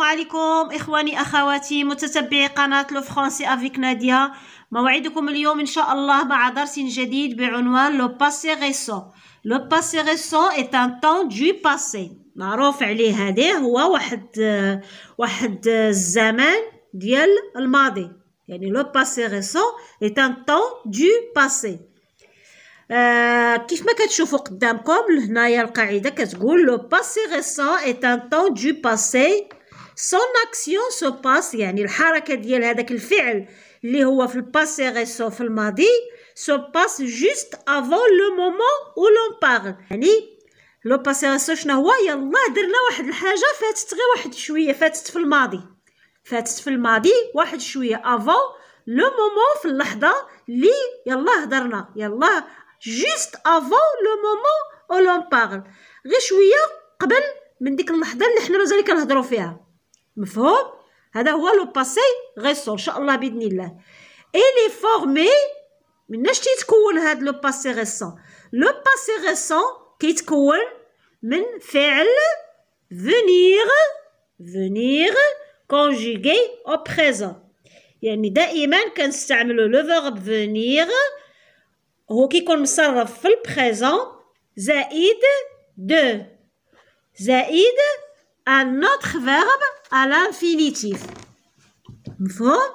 عليكم إخواني أخواتي متتبعي قناة لو فرونسي افيك نادية. موعدكم اليوم إن شاء الله مع درس جديد بعنوان لو باسي ريسون. لو باسي ريسون est un temps du passé. معروف عليه هذا هو واحد الزمان ديال الماضي، يعني لو باسي ريسون est un temps du passé. كيف ما كتشوفوا قدامكم هنايا القاعدة كتقول لو باسي ريسون est un temps du passé. son action se passe، يعني الحركة ديال هذاك الفعل اللي هو في الباسي ريسون في الماضي se passe juste avant le moment où l'on parle. يعني لو باسي ريسون شنو هو؟ يلا درنا واحد الحاجة فاتت غير واحد شوية، فاتت في الماضي واحد شوية avant le moment، في اللحظة اللي يلا هضرنا، يلا juste avant le moment où l'on parle، غير شوية قبل من ديك اللحظة اللي حنا مازال كنهضروا فيها. مفهوم؟ هذا هو لو باسي ريسون ان شاء الله باذن الله. اي لي فورمي مناش تيتكون هاد لو باسي ريسون؟ لو باسي ريسون كيتكون من فعل venir conjugué au présent. يعني دائما كنستعملوا لو فيرب venir هو كيكون مصرف في البريزون زائد un autre verbe à l'infinitif. مفهوم؟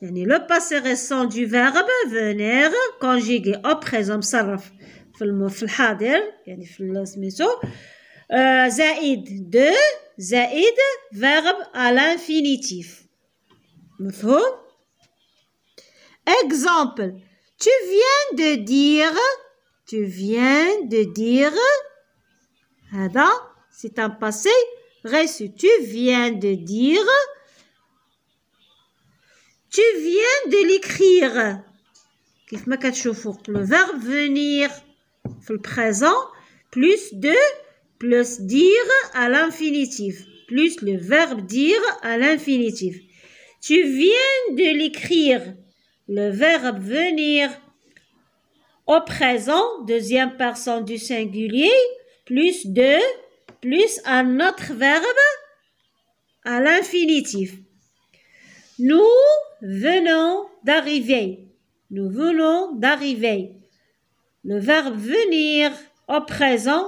يعني le passé récent du verbe venir conjugué au présent مصرف في الحاضر، يعني في سميتو زائد verbe à l'infinitif. مفهوم؟ Exemple: tu viens de dire هذا c'est un passé reçu. Tu viens de l'écrire. كيف ما كتشوفوا le verbe venir في البريزون plus dire à l'infinitif plus le verbe dire à l'infinitif. Tu viens de l'écrire, le verbe venir au présent deuxième personne du singulier plus un autre verbe à l'infinitif. Nous venons d'arriver. Le verbe venir au présent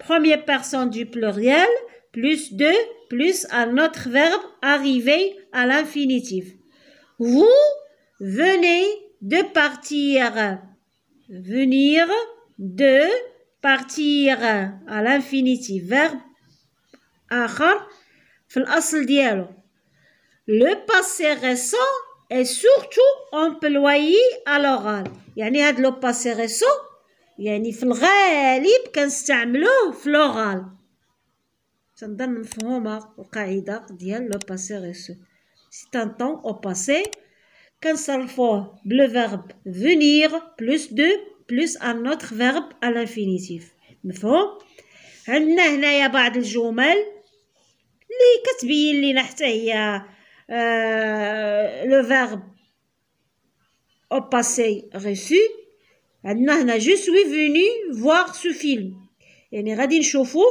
première personne du pluriel plus un autre verbe arriver à l'infinitif. Vous venez de partir. Venir de partir à l'infinitif verbe آخر في الأصل ديالو. Le passé récent est surtout employé à l'oral. يعني هاد لو passé récent يعني في الغالب كنستعملوه في l'oral. تنظن مفهومة القاعدة ديال لو passé récent. C'est un temps au passé كنصرفوه بلو verbe venir plus un autre verbe à l'infinitif. مفهوم؟ عندنا هنايا بعض الجمل اللي كتبين لينا حتى هي لو verbe au passé reçu. عندنا هنا je suis venu voir ce film، يعني غادي نشوفوا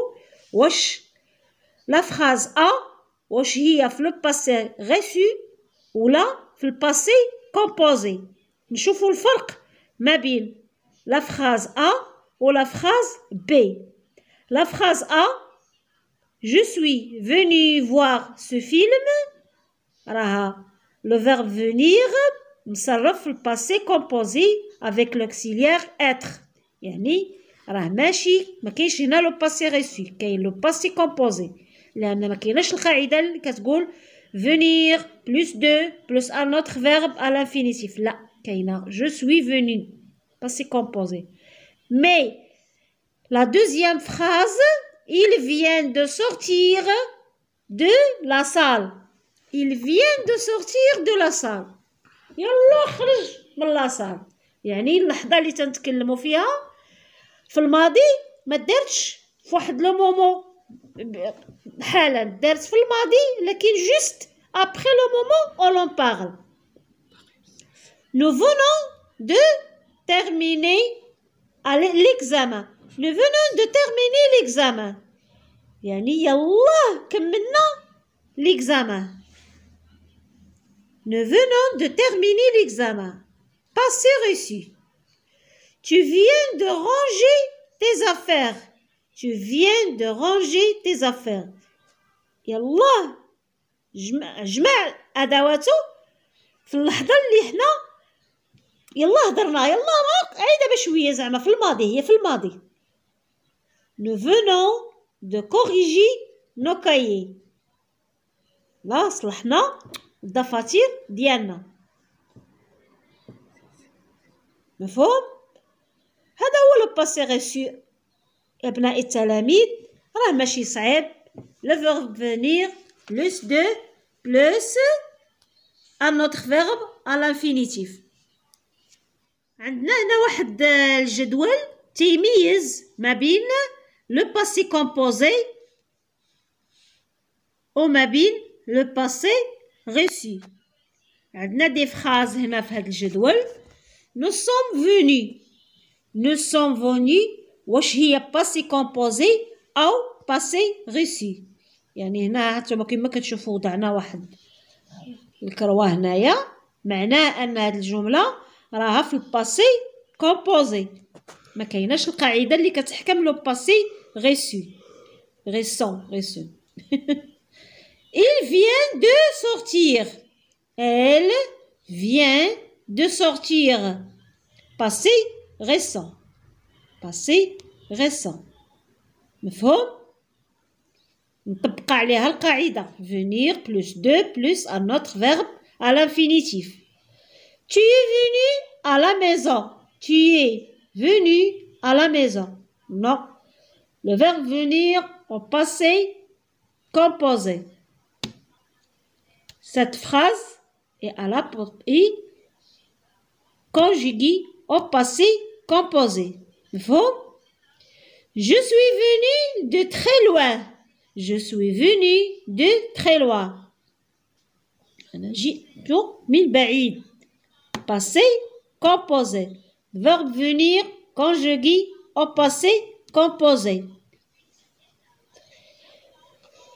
واش لا فراز واش هي في لو باسي reçu ولا في الباسي كومبوزي. نشوفوا الفرق ما بين لا فراز ولا فراز B. La phrase A: je suis venu voir ce film. راها le verbe venir مصرف في الباسي كومبوزي avec l'auxiliaire être، يعني راه ماشي ما كاينش هنا لو باسي ريسو، كاين لو باسي كومبوزي، لان ما كايناش القاعده اللي كتقول venir plus un autre verbe à l'infinitif. لا كاينه je suis venu passé composé. Mais la deuxième phrase: il vient de sortir de la salle. Il vient de sortir de la salle. يلا خرج من لا صال، يعني اللحظة اللي تنتكلموا فيها في الماضي ما دارتش في واحد لو مومون حالا، دارت في الماضي لكن juste après le moment où l'on parle. Nous venons de terminer l'examen. Nous venons de terminer l'examen. يعني يلا كملنا l'examen. Nous venons de terminer l'examen. Passé reçu. Tu viens de ranger tes affaires. Tu viens de ranger tes affaires. يلا جمع أدواته في اللحظة اللي حنا يلا هضرنا يلا عيدها بشوية زعما في الماضي هي في الماضي. Nous venons de corriger nos cahiers. لا صلحنا الدفاتر ديالنا. مفهوم؟ هذا هو لو باسي ريسو أبناء التلاميذ. راه ماشي صعيب. Le verbe venir plus de plus un autre verbe à l'infinitif. عندنا هنا واحد الجدول تيميز ما بين le passé composé وما بين le passé reçu. عندنا دي فراز هنا في هذا الجدول. Nous sommes venus. Nous sommes venus. واش هي passé composé أو passé reçu. يعني هنا هانتوما كما كتشوفوا وضعنا واحد الكروة هنايا معناه أن هذه الجملة راها في الباسي كومبوزي. ما كايناش القاعدة اللي كتحكم لو باسي reçu. récent reçu. Il vient de sortir. Elle vient de sortir. Passé récent. Passé récent. مفهوم؟ نطبق عليها القاعدة venir plus de plus un autre verbe à l'infinitif. Tu es venu à la maison. Tu es venu à la maison. Non. Le verbe venir au passé composé. Cette phrase est à la conjuguée au passé composé. مفهوم؟ Je suis venu de très loin. Je suis venu de très loin. أنا جئت من بعيد. Passé composé. Verbe venir conjugué au passé composé.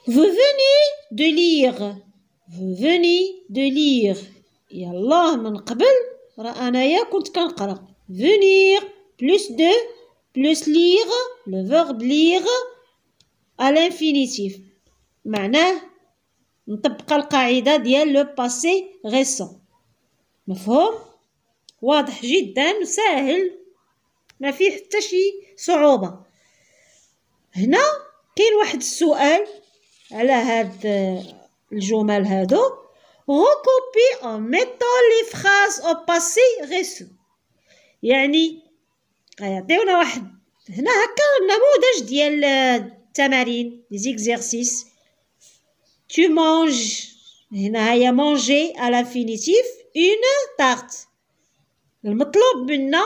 Vous venez de lire. Vous venez de lire. يلا من قبل راه أنايا كنت كنقرا. Venir plus de plus lire. Le verbe lire à l'infinitif. معناه نطبق القاعدة ديال لو باسي ريسون. مفهوم؟ واضح جدا وسهل ما فيه حتى شي صعوبة. هنا كاين واحد السؤال على هاد الجمل هادو. Recopie en mettant les phrases au passé reçu. يعني غيعطيونا واحد هنا هكا نموذج ديال التمارين les exercices. Tu manges هنا هي manger à l'infinitif une tarte. المطلوب منا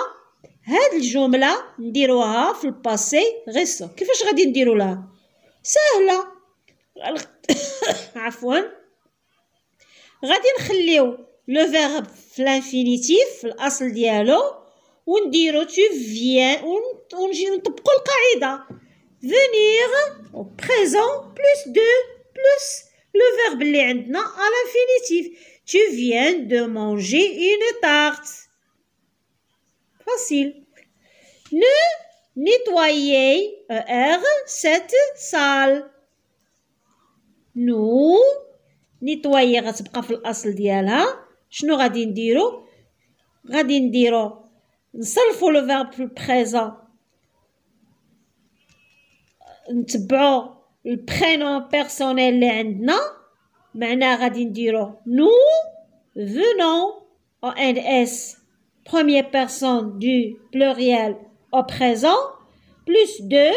هاد الجملة نديروها في الباسي ريسو. كيفاش غادي نديرو لها؟ سهلة. عفوا غادي نخليو لو فيرب في الانفينيتيف في الأصل ديالو ونديرو tu viens ونجي نطبقو القاعدة venir au présent plus de plus le verbe اللي عندنا à l'infinitif. Tu viens de manger une tarte. Facile. Ne nettoyez cette salle. Nous nettoyer غتبقى في الأصل ديالها. شنو غادي نديرو؟ غادي نديرو نصرفو لو فيرب في البريزون نتبعو البرينون بيرسونيل اللي عندنا معناه غادي نديرو نو venons au NS première personne du pluriel au présent plus de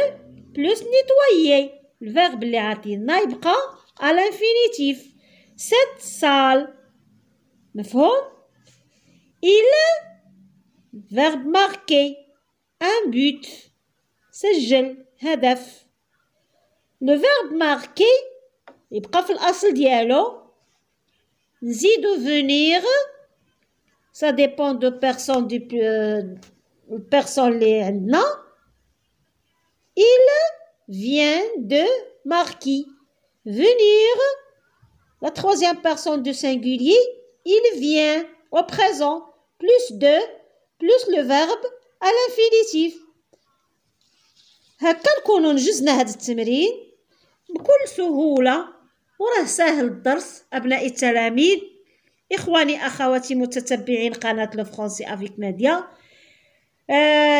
plus nettoyer الفيرب اللي عطينا يبقى à l'infinitif. Cette salle. مفهوم؟ il verbe marqué un but سجل هدف. le verbe marqué يبقى في الأصل ديالو نزيدو venir ça dépend de personne du personne اللي عندنا. il vient de marquer venir La troisième personne du singulier, il vient au présent, plus de, plus le verbe à l'infinitif. هكا نكونوا نجزنا هذا التمرين بكل سهولة، وراه سهل الدرس أبناء التلاميذ، إخواني أخواتي متتبعين قناة لو فرونسي افيك ميديا،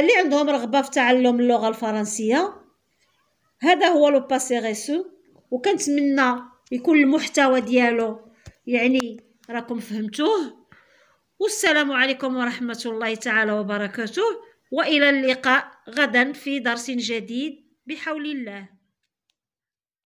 اللي عندهم رغبة في تعلم اللغة الفرنسية. هذا هو لو باسي ريسو، وكنتمنى يكون المحتوى ديالو يعني راكم فهمتوه. والسلام عليكم ورحمة الله تعالى وبركاته، وإلى اللقاء غدا في درس جديد بحول الله.